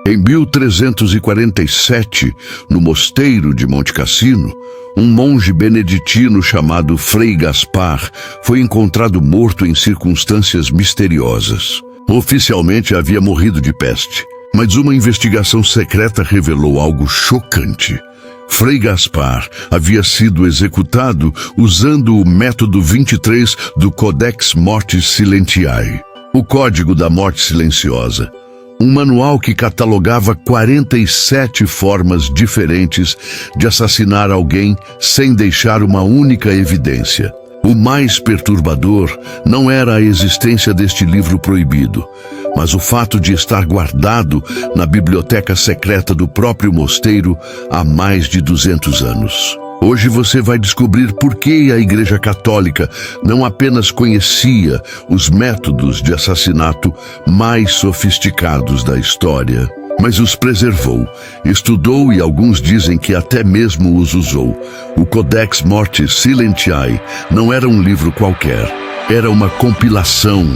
Em 1347, no mosteiro de Monte Cassino, um monge beneditino chamado Frei Gaspar foi encontrado morto em circunstâncias misteriosas. Oficialmente havia morrido de peste, mas uma investigação secreta revelou algo chocante. Frei Gaspar havia sido executado usando o método 23 do Codex Mortis Silentiae, o Código da Morte Silenciosa, um manual que catalogava 47 formas diferentes de assassinar alguém sem deixar uma única evidência. O mais perturbador não era a existência deste livro proibido, mas o fato de estar guardado na biblioteca secreta do próprio mosteiro há mais de 200 anos. Hoje você vai descobrir por que a Igreja Católica não apenas conhecia os métodos de assassinato mais sofisticados da história, mas os preservou, estudou e alguns dizem que até mesmo os usou. O Codex Mortis Silentiae não era um livro qualquer. Era uma compilação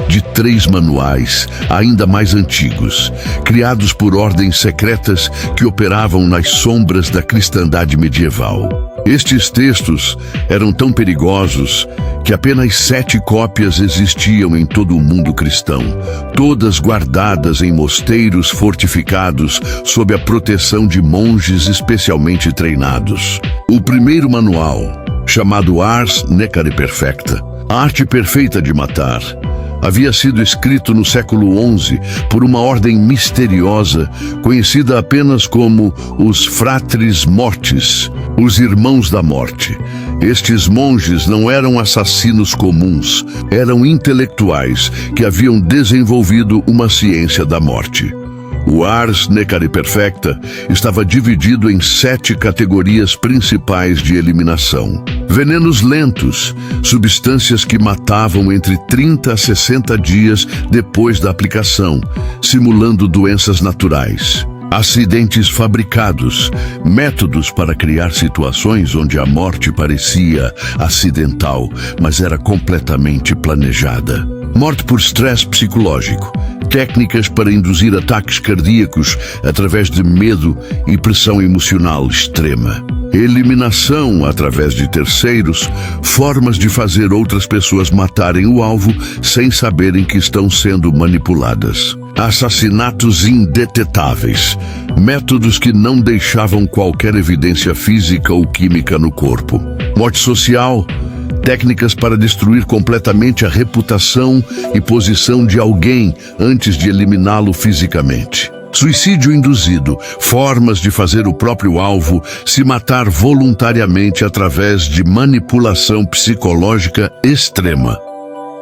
de 3 manuais, ainda mais antigos, criados por ordens secretas que operavam nas sombras da cristandade medieval. Estes textos eram tão perigosos que apenas 7 cópias existiam em todo o mundo cristão, todas guardadas em mosteiros fortificados sob a proteção de monges especialmente treinados. O primeiro manual, chamado Ars Necare Perfecta, a arte perfeita de matar, havia sido escrito no século XI por uma ordem misteriosa, conhecida apenas como os Fratres Mortis, os Irmãos da Morte. Estes monges não eram assassinos comuns, eram intelectuais que haviam desenvolvido uma ciência da morte. O Ars Necare Perfecta estava dividido em 7 categorias principais de eliminação. Venenos lentos, substâncias que matavam entre 30 a 60 dias depois da aplicação, simulando doenças naturais. Acidentes fabricados, métodos para criar situações onde a morte parecia acidental, mas era completamente planejada. Morte por estresse psicológico, técnicas para induzir ataques cardíacos através de medo e pressão emocional extrema. Eliminação através de terceiros, formas de fazer outras pessoas matarem o alvo sem saberem que estão sendo manipuladas. Assassinatos indetetáveis, métodos que não deixavam qualquer evidência física ou química no corpo. Morte social, técnicas para destruir completamente a reputação e posição de alguém antes de eliminá-lo fisicamente. Suicídio induzido, formas de fazer o próprio alvo se matar voluntariamente através de manipulação psicológica extrema.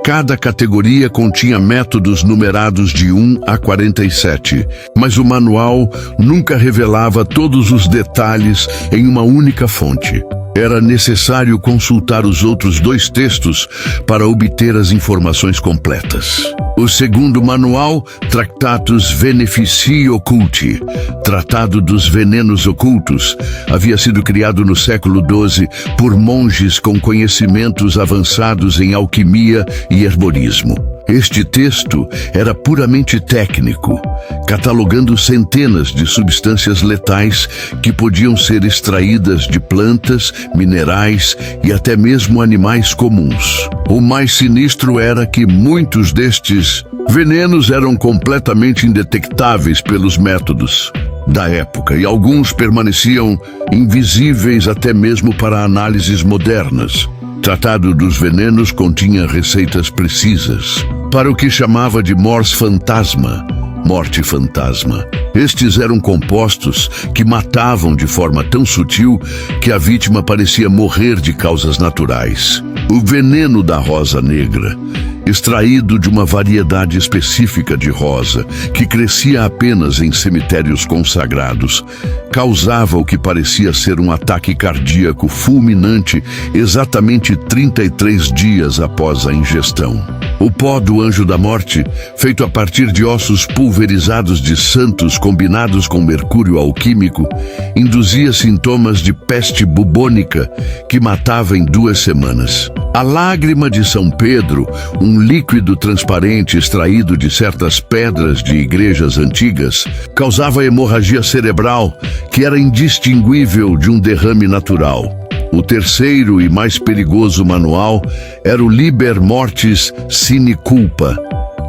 Cada categoria continha métodos numerados de 1 a 47, mas o manual nunca revelava todos os detalhes em uma única fonte. Era necessário consultar os outros 2 textos para obter as informações completas. O segundo manual, Tractatus Veneficii Occulti, Tratado dos Venenos Ocultos, havia sido criado no século XII por monges com conhecimentos avançados em alquimia e herborismo. Este texto era puramente técnico, catalogando centenas de substâncias letais que podiam ser extraídas de plantas, minerais e até mesmo animais comuns. O mais sinistro era que muitos destes venenos eram completamente indetectáveis pelos métodos da época e alguns permaneciam invisíveis até mesmo para análises modernas. O Tratado dos Venenos continha receitas precisas para o que chamava de mors fantasma, morte fantasma. Estes eram compostos que matavam de forma tão sutil que a vítima parecia morrer de causas naturais. O veneno da rosa negra, extraído de uma variedade específica de rosa que crescia apenas em cemitérios consagrados, causava o que parecia ser um ataque cardíaco fulminante exatamente 33 dias após a ingestão. O pó do anjo da morte, feito a partir de ossos pulverizados de santos combinados com mercúrio alquímico, induzia sintomas de peste bubônica que matava em 2 semanas. A lágrima de São Pedro, um líquido transparente extraído de certas pedras de igrejas antigas, causava hemorragia cerebral que era indistinguível de um derrame natural. O terceiro e mais perigoso manual era o Liber Mortis Sine Culpa,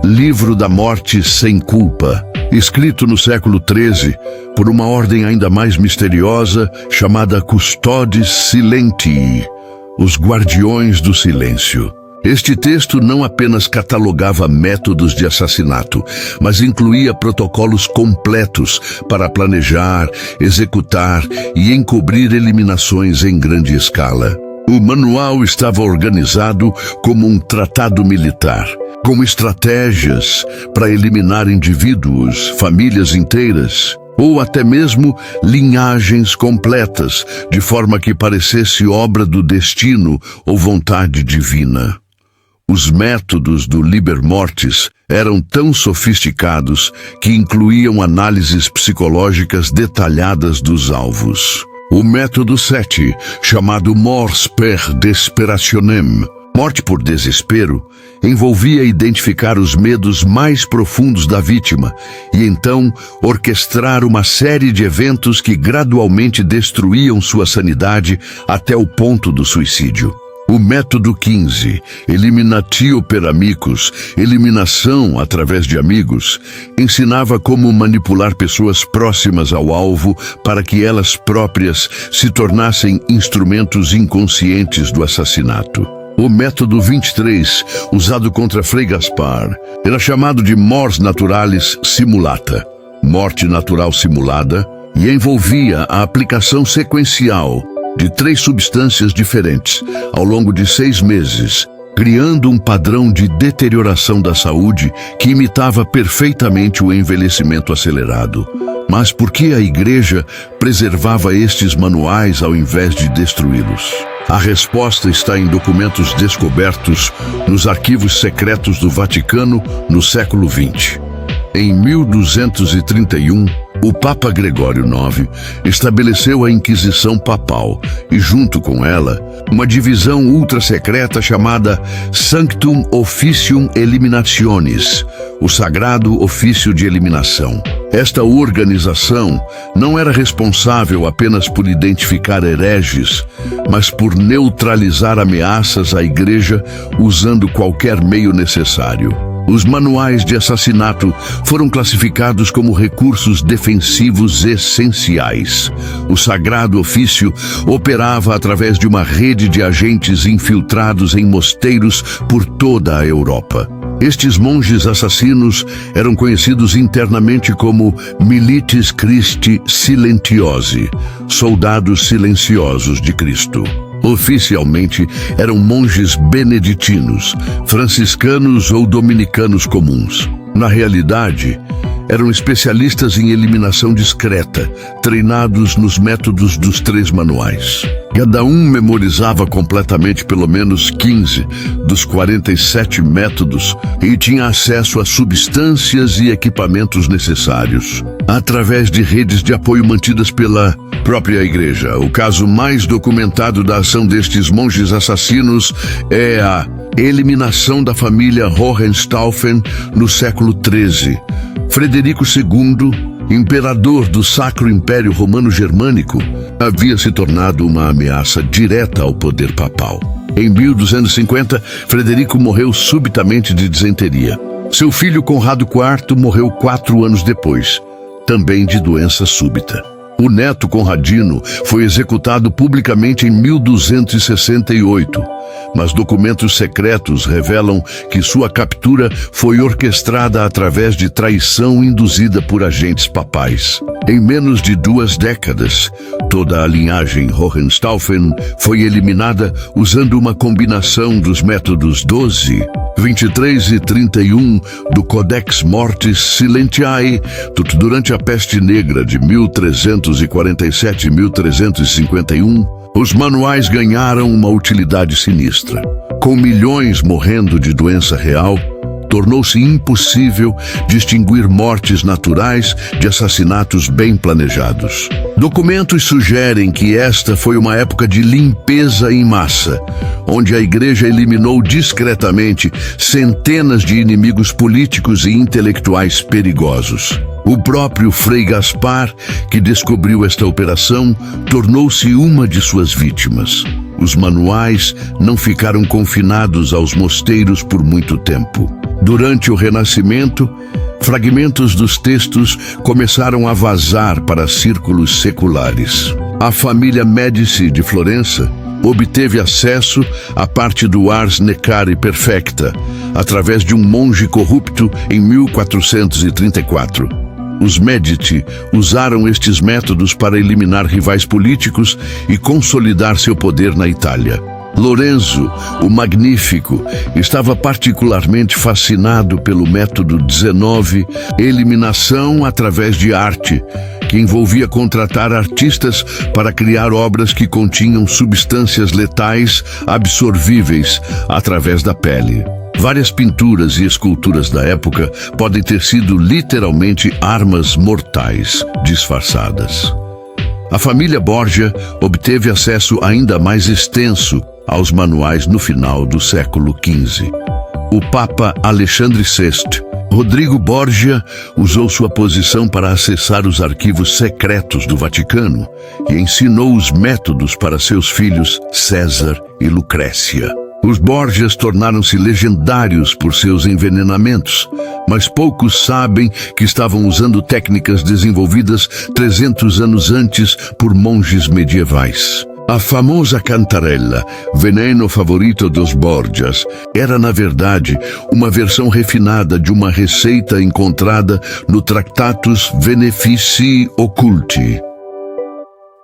Livro da Morte Sem Culpa, escrito no século XIII por uma ordem ainda mais misteriosa chamada Custodes Silentii, os Guardiões do Silêncio. Este texto não apenas catalogava métodos de assassinato, mas incluía protocolos completos para planejar, executar e encobrir eliminações em grande escala. O manual estava organizado como um tratado militar, com estratégias para eliminar indivíduos, famílias inteiras, ou até mesmo linhagens completas, de forma que parecesse obra do destino ou vontade divina. Os métodos do Liber Mortis eram tão sofisticados que incluíam análises psicológicas detalhadas dos alvos. O método 7, chamado Mors per Desperationem, morte por desespero, envolvia identificar os medos mais profundos da vítima e então orquestrar uma série de eventos que gradualmente destruíam sua sanidade até o ponto do suicídio. O método 15, Eliminatio per Amicus, eliminação através de amigos, ensinava como manipular pessoas próximas ao alvo para que elas próprias se tornassem instrumentos inconscientes do assassinato. O método 23, usado contra Frei Gaspar, era chamado de Mors Naturalis Simulata, morte natural simulada, e envolvia a aplicação sequencial de 3 substâncias diferentes ao longo de 6 meses, criando um padrão de deterioração da saúde que imitava perfeitamente o envelhecimento acelerado. Mas por que a Igreja preservava estes manuais ao invés de destruí-los? A resposta está em documentos descobertos nos arquivos secretos do Vaticano no século XX. Em 1231, o Papa Gregório IX estabeleceu a Inquisição Papal e, junto com ela, uma divisão ultra-secreta chamada Sanctum Officium Eliminationis, o Sagrado Ofício de Eliminação. Esta organização não era responsável apenas por identificar hereges, mas por neutralizar ameaças à Igreja usando qualquer meio necessário. Os manuais de assassinato foram classificados como recursos defensivos essenciais. O Sagrado Ofício operava através de uma rede de agentes infiltrados em mosteiros por toda a Europa. Estes monges assassinos eram conhecidos internamente como Milites Christi Silentiosi, soldados silenciosos de Cristo. Oficialmente, eram monges beneditinos, franciscanos ou dominicanos comuns. Na realidade, eram especialistas em eliminação discreta, treinados nos métodos dos 3 manuais. Cada um memorizava completamente pelo menos 15 dos 47 métodos e tinha acesso a substâncias e equipamentos necessários, através de redes de apoio mantidas pela própria Igreja. O caso mais documentado da ação destes monges assassinos é a eliminação da família Hohenstaufen no século XIII. Frederico II, imperador do Sacro Império Romano-Germânico, havia se tornado uma ameaça direta ao poder papal. Em 1250, Frederico morreu subitamente de disenteria. Seu filho Conrado IV morreu 4 anos depois, também de doença súbita. O neto Conradino foi executado publicamente em 1268, mas documentos secretos revelam que sua captura foi orquestrada através de traição induzida por agentes papais. Em menos de 2 décadas, toda a linhagem Hohenstaufen foi eliminada usando uma combinação dos métodos 12, 23 e 31 do Codex Mortis Silentiae durante a Peste Negra de 1347 e 1351. Os manuais ganharam uma utilidade sinistra. Com milhões morrendo de doença real, tornou-se impossível distinguir mortes naturais de assassinatos bem planejados. Documentos sugerem que esta foi uma época de limpeza em massa, onde a Igreja eliminou discretamente centenas de inimigos políticos e intelectuais perigosos. O próprio Frei Gaspar, que descobriu esta operação, tornou-se uma de suas vítimas. Os manuais não ficaram confinados aos mosteiros por muito tempo. Durante o Renascimento, fragmentos dos textos começaram a vazar para círculos seculares. A família Médici de Florença obteve acesso à parte do Ars Necari Perfecta, através de um monge corrupto em 1434. Os Médici usaram estes métodos para eliminar rivais políticos e consolidar seu poder na Itália. Lorenzo, o Magnífico, estava particularmente fascinado pelo método 19, eliminação através de arte, que envolvia contratar artistas para criar obras que continham substâncias letais absorvíveis através da pele. Várias pinturas e esculturas da época podem ter sido literalmente armas mortais disfarçadas. A família Borgia obteve acesso ainda mais extenso aos manuais no final do século XV. O Papa Alexandre VI, Rodrigo Borgia, usou sua posição para acessar os arquivos secretos do Vaticano e ensinou os métodos para seus filhos César e Lucrécia. Os Borgias tornaram-se legendários por seus envenenamentos, mas poucos sabem que estavam usando técnicas desenvolvidas 300 anos antes por monges medievais. A famosa cantarella, Veneno Favorito dos Borgias, era, na verdade, uma versão refinada de uma receita encontrada no Tractatus Veneficii Occulti.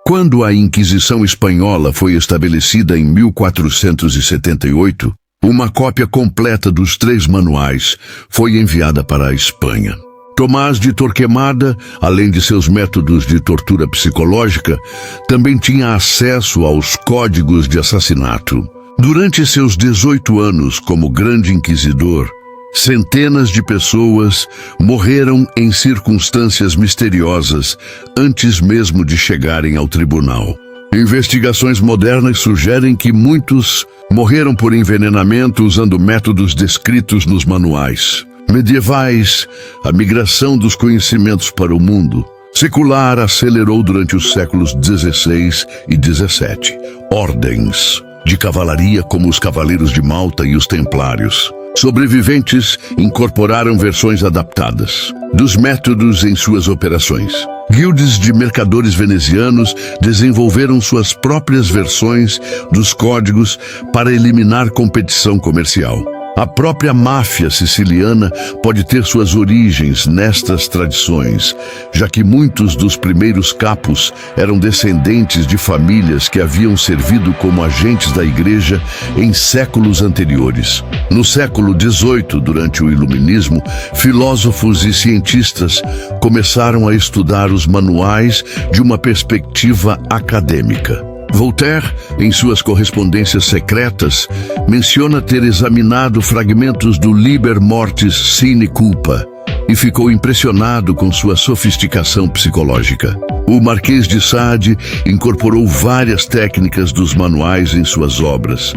Quando a Inquisição Espanhola foi estabelecida em 1478, uma cópia completa dos 3 manuais foi enviada para a Espanha. Tomás de Torquemada, além de seus métodos de tortura psicológica, também tinha acesso aos códigos de assassinato. Durante seus 18 anos como Grande Inquisidor, centenas de pessoas morreram em circunstâncias misteriosas antes mesmo de chegarem ao tribunal. Investigações modernas sugerem que muitos morreram por envenenamento usando métodos descritos nos manuais. Medievais, a migração dos conhecimentos para o mundo secular acelerou durante os séculos XVI e XVII. Ordens de cavalaria como os Cavaleiros de Malta e os Templários. Sobreviventes incorporaram versões adaptadas dos métodos em suas operações. Guildes de mercadores venezianos desenvolveram suas próprias versões dos códigos para eliminar competição comercial. A própria máfia siciliana pode ter suas origens nestas tradições, já que muitos dos primeiros capos eram descendentes de famílias que haviam servido como agentes da Igreja em séculos anteriores. No século XVIII, durante o Iluminismo, filósofos e cientistas começaram a estudar os manuais de uma perspectiva acadêmica. Voltaire, em suas correspondências secretas, menciona ter examinado fragmentos do Liber Mortis Sine Culpa e ficou impressionado com sua sofisticação psicológica. O Marquês de Sade incorporou várias técnicas dos manuais em suas obras,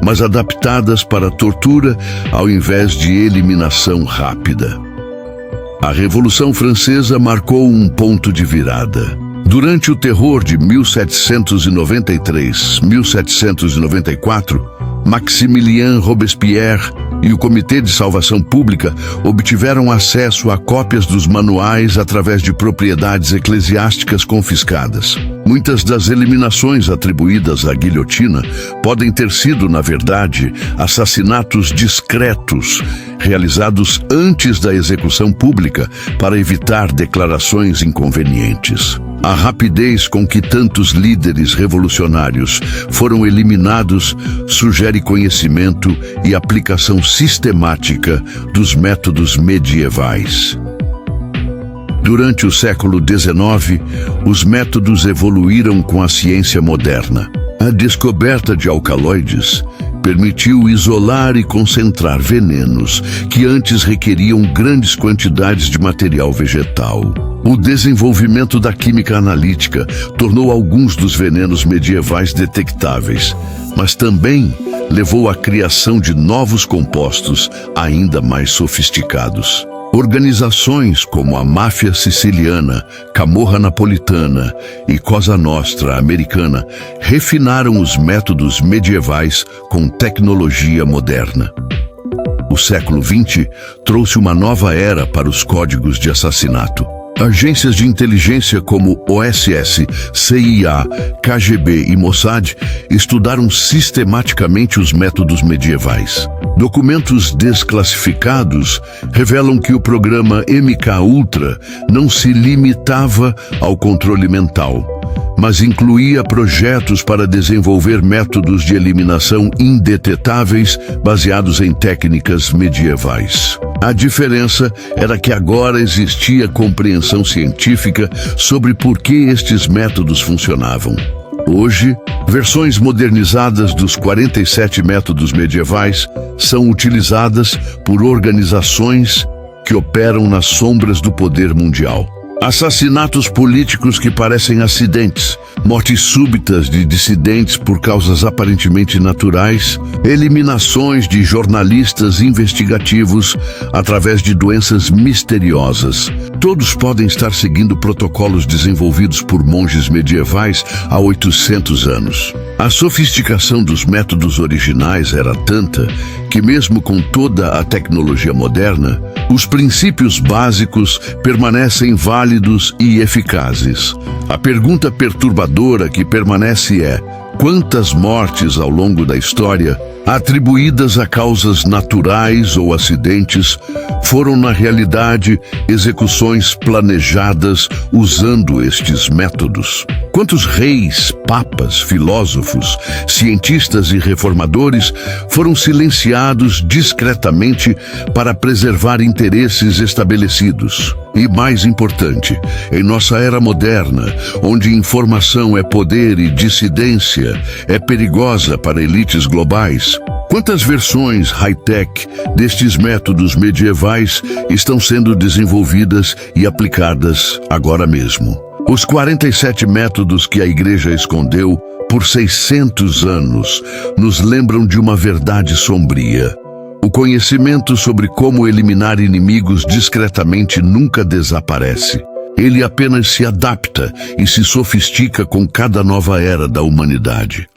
mas adaptadas para tortura ao invés de eliminação rápida. A Revolução Francesa marcou um ponto de virada. Durante o terror de 1793-1794, Maximilien Robespierre e o Comitê de Salvação Pública obtiveram acesso a cópias dos manuais através de propriedades eclesiásticas confiscadas. Muitas das eliminações atribuídas à guilhotina podem ter sido, na verdade, assassinatos discretos, realizados antes da execução pública para evitar declarações inconvenientes. A rapidez com que tantos líderes revolucionários foram eliminados sugere conhecimento e aplicação sistemática dos métodos medievais. Durante o século XIX, os métodos evoluíram com a ciência moderna. A descoberta de alcaloides permitiu isolar e concentrar venenos que antes requeriam grandes quantidades de material vegetal. O desenvolvimento da química analítica tornou alguns dos venenos medievais detectáveis, mas também levou à criação de novos compostos ainda mais sofisticados. Organizações como a máfia siciliana, Camorra napolitana e Cosa Nostra americana refinaram os métodos medievais com tecnologia moderna. O século XX trouxe uma nova era para os códigos de assassinato. Agências de inteligência como OSS, CIA, KGB e Mossad estudaram sistematicamente os métodos medievais. Documentos desclassificados revelam que o programa MK-Ultra não se limitava ao controle mental, mas incluía projetos para desenvolver métodos de eliminação indetetáveis baseados em técnicas medievais. A diferença era que agora existia compreensão científica sobre por que estes métodos funcionavam. Hoje, versões modernizadas dos 47 métodos medievais são utilizadas por organizações que operam nas sombras do poder mundial. Assassinatos políticos que parecem acidentes, mortes súbitas de dissidentes por causas aparentemente naturais, eliminações de jornalistas investigativos através de doenças misteriosas. Todos podem estar seguindo protocolos desenvolvidos por monges medievais há 800 anos. A sofisticação dos métodos originais era tanta que, mesmo com toda a tecnologia moderna, os princípios básicos permanecem válidos e eficazes. A pergunta perturbadora que permanece é: quantas mortes ao longo da história, atribuídas a causas naturais ou acidentes, foram na realidade execuções planejadas usando estes métodos? Quantos reis, papas, filósofos, cientistas e reformadores foram silenciados discretamente para preservar interesses estabelecidos? E mais importante, em nossa era moderna, onde informação é poder e dissidência é perigosa para elites globais, quantas versões high-tech destes métodos medievais estão sendo desenvolvidas e aplicadas agora mesmo? Os 47 métodos que a Igreja escondeu por 600 anos nos lembram de uma verdade sombria. O conhecimento sobre como eliminar inimigos discretamente nunca desaparece. Ele apenas se adapta e se sofistica com cada nova era da humanidade.